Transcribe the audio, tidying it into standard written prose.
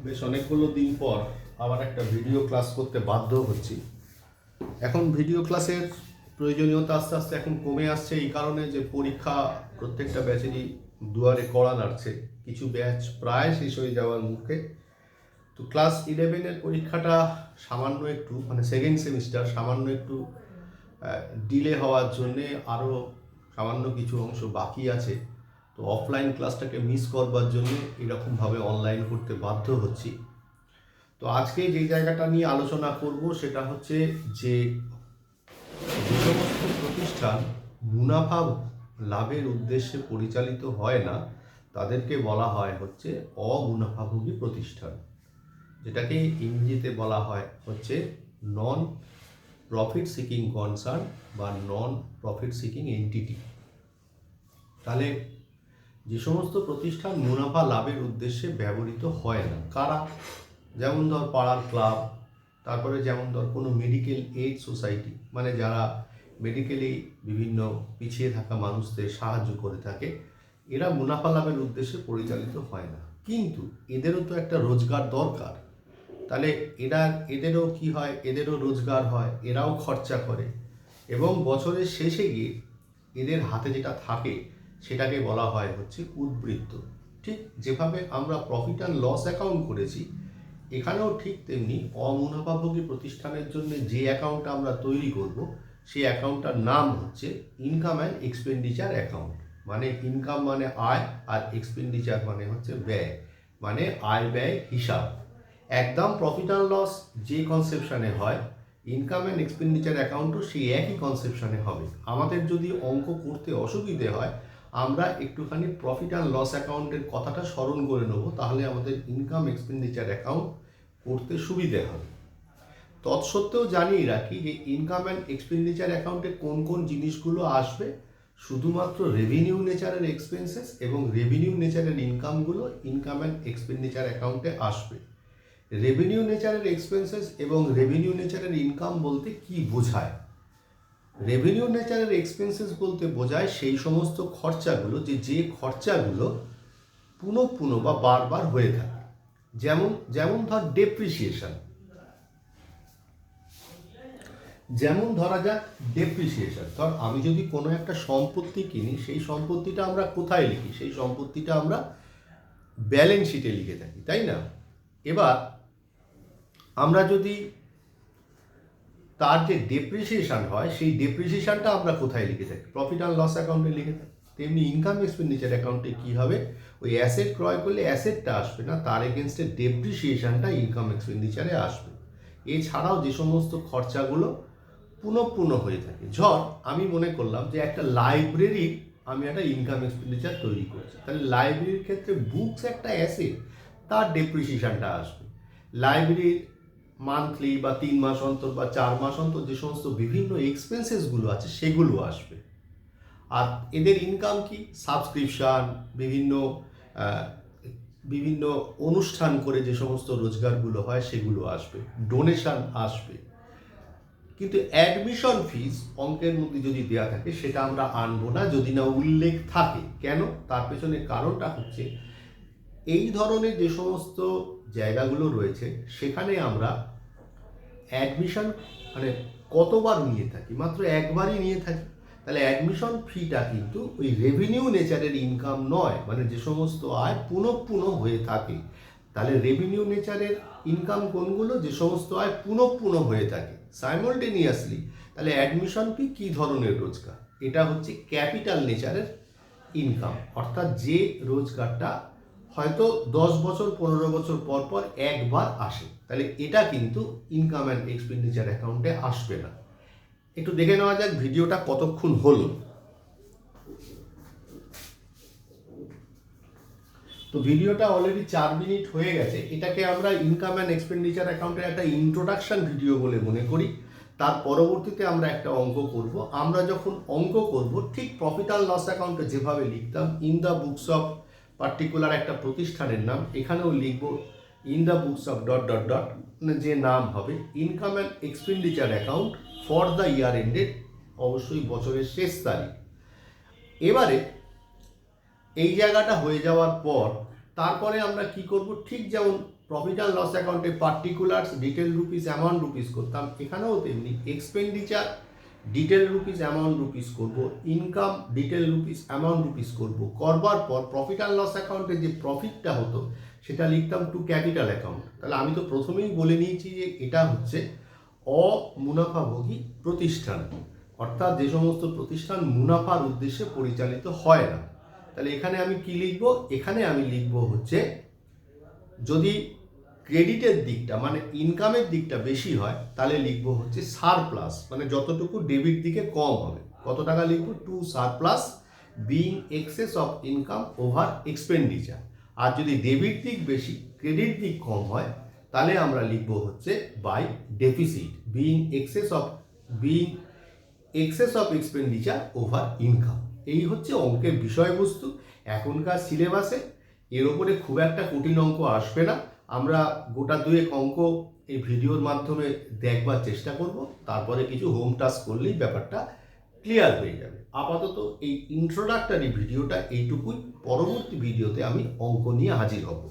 বেশ অনেকগুলো দিন পর আবার একটা ভিডিও ক্লাস করতে বাধ্য হচ্ছি। এখন ভিডিও ক্লাসের প্রয়োজনীয়তা আস্তে আস্তে এখন কমে আসছে, এই কারণে যে পরীক্ষা প্রত্যেকটা ব্যাচেরই দুয়ারে কড়া নাড়ছে। কিছু ব্যাচ প্রায় শেষ হয়ে যাওয়ার মুখে। তো ক্লাস 11-এর পরীক্ষাটা সামান্য একটু সেকেন্ড সেমিস্টার সামান্য একটু ডিলে হওয়ার জন্যে আরও সামান্য কিছু অংশ বাকি আছে। তো অফলাইন ক্লাসটাকে মিস করবার জন্যে এরকমভাবে অনলাইন করতে বাধ্য হচ্ছি। তো আজকে যে জায়গাটা নিয়ে আলোচনা করব সেটা হচ্ছে যে সমস্ত প্রতিষ্ঠান মুনাফা লাভের উদ্দেশ্যে পরিচালিত হয় না, তাদেরকে বলা হয় হচ্ছে অমুনাফাভোগী প্রতিষ্ঠান, যেটাকে ইংরেজিতে বলা হয় হচ্ছে নন প্রফিট সিকিং কনসার্ন বা নন প্রফিট সিকিং এন্টিটি। তাহলে যে সমস্ত প্রতিষ্ঠান মুনাফা লাভের উদ্দেশ্যে ব্যবহৃত হয় না, কারা? যেমন ধর পাড়ার ক্লাব, তারপরে যেমন ধর কোনো মেডিকেল এইড সোসাইটি, যারা মেডিকেলি বিভিন্ন পিছিয়ে থাকা মানুষদের সাহায্য করে থাকে, এরা মুনাফা লাভের উদ্দেশ্যে পরিচালিত হয় না। কিন্তু এদেরও তো একটা রোজগার দরকার। তাহলে এদেরও কি হয়, এদেরও রোজগার হয়, এরাও খরচা করে, এবং বছরের শেষে গিয়ে এদের হাতে যেটা থাকে সেটাকে বলা হয় হচ্ছে উদ্বৃত্ত। ঠিক যেভাবে আমরা প্রফিট অ্যান্ড লস অ্যাকাউন্ট করেছি, এখানেও ঠিক তেমনি অমুনাফাভোগী প্রতিষ্ঠানের জন্য যে অ্যাকাউন্টটা আমরা তৈরি করব, সেই অ্যাকাউন্টটার নাম হচ্ছে income and expenditure account. Income মানে আয়, আর এক্সপেন্ডিচার হচ্ছে ব্যয়, আয় ব্যয় হিসাব। একদম প্রফিট অ্যান্ড লস যে কনসেপশনে হয়, ইনকাম অ্যান্ড এক্সপেন্ডিচার অ্যাকাউন্টও সেই একই কনসেপশনে হবে। আমাদের যদি অঙ্ক করতে অসুবিধে হয়, আমরা একটুখানি প্রফিট অ্যান্ড লস অ্যাকাউন্টের কথাটা স্মরণ করে নেব, তাহলে আমাদের ইনকাম এক্সপেন্ডিচার অ্যাকাউন্ট করতে সুবিধে হবে। তৎসত্ত্বেও জানিয়ে রাখি যে ইনকাম অ্যান্ড এক্সপেন্ডিচার অ্যাকাউন্টে কোন কোন জিনিসগুলো আসবে। শুধুমাত্র রেভিনিউ নেচারের এক্সপেন্সেস এবং রেভিনিউ নেচারের ইনকামগুলো ইনকাম অ্যান্ড এক্সপেন্ডিচার অ্যাকাউন্টে আসবে। রেভিনিউ নেচারের এক্সপেন্সেস এবং রেভিনিউ নেচারের ইনকাম বলতে কি বোঝায়? রেভিনিউ নেচারের এক্সপেন্সেস বলতে বোঝায় সেই সমস্ত খরচাগুলো যে খরচাগুলো পুনঃ পুনঃ বা বারবার হয়ে থাকে। যেমন ধর ডেপ্রিসিয়েশন, যেমন ধরা যাক ডেপ্রিসিয়েশন। ধর আমি যদি কোনো একটা সম্পত্তি কিনি, সেই সম্পত্তিটা আমরা কোথায় লিখি? সেই সম্পত্তিটা আমরা ব্যালেন্স শিটে লিখে থাকি, তাই না? এবার আমরা যদি তার যে ডেপ্রিসিয়েশন হয়, সেই ডেপ্রিসিয়েশনটা আমরা কোথায় লিখে থাকি? প্রফিট অ্যান্ড লস অ্যাকাউন্টে লিখে থাকি। তেমনি ইনকাম এক্সপেন্ডিচার অ্যাকাউন্টে কী হবে? ওই অ্যাসেট ক্রয় করলে অ্যাসেটটা আসবে না, তার এগেনস্টে ডেপ্রিসিয়েশনটা ইনকাম এক্সপেন্ডিচারে আসবে। এছাড়াও যে সমস্ত খরচাগুলো পুনঃ পুনঃ হয়ে থাকে, আমি মনে করলাম যে একটা লাইব্রেরির আমি একটা ইনকাম এক্সপেন্ডিচার তৈরি করছি, তাহলে লাইব্রেরির ক্ষেত্রে বুকস একটা অ্যাসেট, তার ডেপ্রিসিয়েশনটা আসবে। লাইব্রেরির মান্থলি বা 3 মাস অন্তর বা 4 মাস অন্তর যে সমস্ত বিভিন্ন এক্সপেন্সেসগুলো আছে সেগুলো আসবে। আর এদের ইনকাম কি? সাবস্ক্রিপশান, বিভিন্ন অনুষ্ঠান করে যে সমস্ত রোজগারগুলো হয় সেগুলো আসবে, ডোনেশন আসবে। কিন্তু অ্যাডমিশন ফিস অঙ্কের মধ্যে যদি দেওয়া থাকে সেটা আমরা আনবো না, যদি না উল্লেখ থাকে। কেন? তার পেছনে কারণটা হচ্ছে এই ধরনের যে সমস্ত জায়গাগুলো রয়েছে সেখানে আমরা অ্যাডমিশন কতবার নিয়ে থাকি? মাত্র একবারই নিয়ে থাকি। তাহলে অ্যাডমিশন ফিটা কিন্তু ওই রেভিনিউ নেচারের ইনকাম নয়, যে সমস্ত আয় পুনঃ পুনঃ হয়ে থাকে। তাহলে রেভিনিউ নেচারের ইনকাম কোনগুলো? যে সমস্ত আয় পুনঃ পুনঃ হয়ে থাকে সাইমultaneously। তাহলে অ্যাডমিশন ফি কী ধরনের রোজগার? এটা হচ্ছে ক্যাপিটাল নেচারের ইনকাম, অর্থাৎ যে রোজগারটা হয়তো 10 বছর 15 বছর পর পর একবার আসে। তাহলে এটা কিন্তু ইনকাম অ্যান্ড এক্সপেন্ডিচার অ্যাকাউন্টে আসবে না। একটু দেখে নেওয়া যাক ভিডিওটা কতক্ষণ হলো। তো ভিডিওটা অলরেডি 4 মিনিট হয়ে গেছে। এটাকে আমরা ইনকাম অ্যান্ড এক্সপেন্ডিচার অ্যাকাউন্টের একটা ইন্ট্রোডাকশন ভিডিও বলে মনে করি। তার পরবর্তীতে আমরা একটা অঙ্ক করব। আমরা যখন অঙ্ক করব, ঠিক প্রফিট অ্যান্ড লস অ্যাকাউন্টে যেভাবে লিখতাম in the books of particular একটা প্রতিষ্ঠানের নাম, এখানেও লিখব in the books of dot dot dot, যে নাম হবে income and expenditure account for the year ended, অবশ্যই বছরের শেষ তারিখ। এবারে এই জায়গাটা হয়ে যাওয়ার পর তারপরে আমরা কি করব? ঠিক যেমন প্রফিট অ্যান্ড লস অ্যাকাউন্টে particulars detail rupees amount rupees করতাম, এখানেও তেমনি expenditure detail rupees amount rupees করব, income detail rupees amount rupees করব, করবার পর প্রফিট অ্যান্ড লস অ্যাকাউন্টে যে প্রফিটটা হতো সেটা লিখতাম টু ক্যাপিটাল অ্যাকাউন্ট। তাহলে আমি তো প্রথমেই বলে নিয়েছি যে এটা হচ্ছে অমুনাফাভোগী প্রতিষ্ঠান, অর্থাৎ যে সমস্ত প্রতিষ্ঠান মুনাফার উদ্দেশ্যে পরিচালিত হয় না। তাহলে এখানে আমি কি লিখব? এখানে আমি লিখব হচ্ছে যদি ক্রেডিটের দিকটা মানে ইনকামের দিকটা বেশি হয় তাহলে লিখবো হচ্ছে সারপ্লাস, মানে যতটুকু ডেবিট দিকে কম হবে। কত টাকা লিখবো? To surplus being excess of income over expenditure. আর যদি ডেবিট দিক বেশি ক্রেডিট দিক কম হয় তাহলে আমরা লিখবো হচ্ছে by deficit being excess of expenditure over income. এই হচ্ছে অঙ্কের বিষয়বস্তু এখনকার সিলেবাসে। এর ওপরে খুব একটা কঠিন অঙ্ক আসবে না, আমরা গোটা দুয়েক অঙ্ক এই ভিডিওর মাধ্যমে দেখবার চেষ্টা করব, তারপরে কিছু হোম টাস্ক করলেই ব্যাপারটা ক্লিয়ার হয়ে যাবে। আপাতত এই ইন্ট্রোডাক্টরি ভিডিওটা এইটুকুই, পরবর্তী ভিডিওতে আমি অঙ্ক নিয়ে হাজির হব।